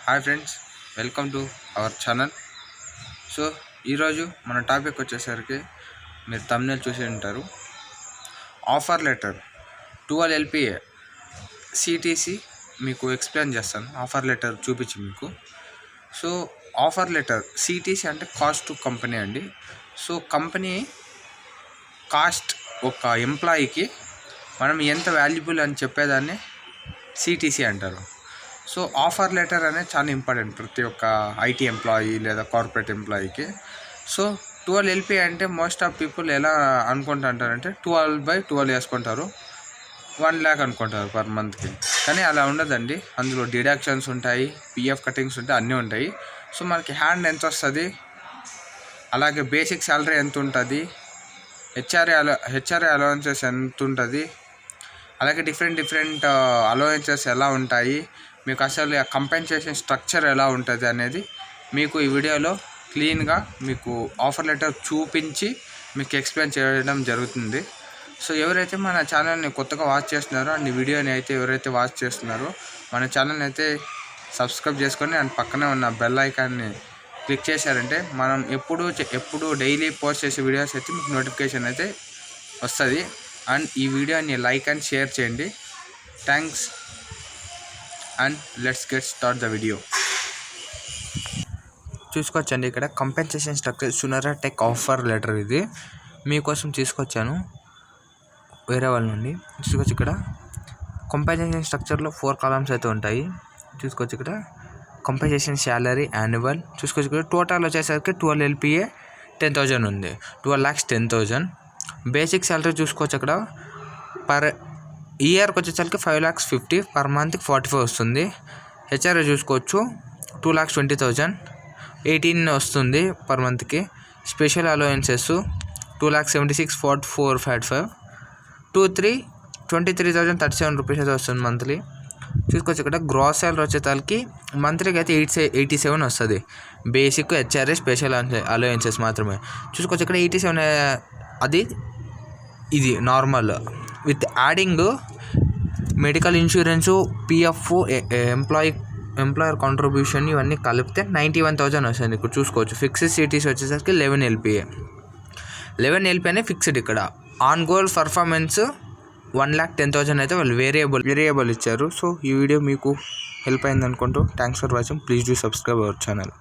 Hi friends, welcome to our channel. So ఈరోజు మన topic వచ్చేసరికి మీరు థంబ్నెయిల్ చూసి ఉంటారు. ఆఫర్ లెటర్ 12 LPA CTC మీకు ఎక్స్ప్లెయిన్ చేస్తాను. ఆఫర్ లెటర్ చూపించి మీకు. సో ఆఫర్ లెటర్ CTC అంటే కాస్ట్ టు కంపెనీ అండి. సో కంపెనీ కాస్ట్ ఒక ఎంప్లాయీకి మనం ఎంత వాల్యుబుల్ అని చెప్పేదాన్ని CTC అంటారు. సో ఆఫర్ లెటర్ అనేది చాలా ఇంపార్టెంట్ ప్రతి ఒక్క IT ఎంప్లాయీ లేదా కార్పొరేట్ ఎంప్లాయీకి. సో 12 LPA అంటే మోస్ట్ ఆఫ్ పీపుల్ ఎలా అనుకుంటుంటారంటే 12/12 వేసుకుంటారు, 1 lakh అనుకుంటారు పర్ మంత్కి. కానీ అలా ఉండదండి. అందులో డిడక్షన్స్ ఉంటాయి, PF కటింగ్స్ ఉంటాయి, అన్నీ ఉంటాయి. సో మనకి హ్యాండ్ ఎంత వస్తుంది, అలాగే బేసిక్ శాలరీ ఎంత ఉంటుంది, హెచ్ఆర్ఏ అలవెన్సెస్ ఎంత ఉంటుంది, అలాగే డిఫరెంట్ అలవెన్సెస్ ఎలా ఉంటాయి, మీకు అసలు కంపెన్సేషన్ స్ట్రక్చర్ ఎలా ఉంటుంది అనేది మీకు ఈ వీడియోలో క్లీన్గా మీకు ఆఫర్ లెటర్ చూపించి మీకు ఎక్స్ప్లెయిన్ చేయడం జరుగుతుంది. సో ఎవరైతే మన ఛానల్ని కొత్తగా వాచ్ చేస్తున్నారో అండ్ ఈ వీడియోని అయితే ఎవరైతే వాచ్ చేస్తున్నారో మన ఛానల్ని అయితే సబ్స్క్రైబ్ చేసుకొని అండ్ పక్కనే ఉన్న బెల్ ఐకాన్ని క్లిక్ చేశారంటే మనం ఎప్పుడు డైలీ పోస్ట్ చేసే వీడియోస్ అయితే మీకు నోటిఫికేషన్ అయితే వస్తుంది. అండ్ ఈ వీడియోని లైక్ అండ్ షేర్ చేయండి. Thanks and let's get start the video. చూసుకోవచ్చండి, ఇక్కడ compensation structure Sunera tech offer letter ఇది మీకోసం తీసుకొచ్చాను వేరే వాళ్ళ నుండి. చూసుకోవచ్చు ఇక్కడ కంపెన్సేషన్ స్ట్రక్చర్లో 4 కాలమ్స్ అయితే ఉంటాయి. చూసుకోవచ్చు ఇక్కడ కంపెన్సేషన్ శాలరీ యాన్యువల్. చూసుకోవచ్చు ఇక్కడ టోటల్ వచ్చేసరికి 12 LPA 10,000 ఉంది, 12 lakhs 10,000. బేసిక్ శాలరీ చూసుకోవచ్చు అక్కడ పర్ ఇయర్కి వచ్చేసరికి 5,50,000, పర్ మంత్కి 45 వస్తుంది. హెచ్ఆర్ఏ చూసుకోవచ్చు 2,20,000, 18 వస్తుంది పర్ మంత్కి. స్పెషల్ అలవెన్సెస్ 2,76,445, 23,37 రూపీస్ అయితే వస్తుంది మంత్లీ. చూసుకోవచ్చు ఇక్కడ గ్రాస్ శాలరీ వచ్చేసరికి మంత్లీకి అయితే 87 వస్తుంది. బేసిక్ హెచ్ఆర్ఏ స్పెషల్ అలవెన్సెస్ మాత్రమే. చూసుకోవచ్చు ఇక్కడ 87 అది ఇది normal with adding medical insurance, PF, employer contribution ఇవన్నీ కలిపితే 91,000 వస్తుంది. ఇక్కడ చూసుకోవచ్చు ఫిక్స్డ్ CTC వచ్చేసరికి 11 LPA. 11 LPA అనే ఫిక్స్డ్. ఇక్కడ ఆన్ గోల్ పర్ఫార్మెన్స్ 1,10,000 అయితే వాళ్ళు వేరియబుల్ ఇచ్చారు. సో ఈ వీడియో మీకు హెల్ప్ అయింది అనుకుంటూ thanks for watching. Please do subscribe our channel.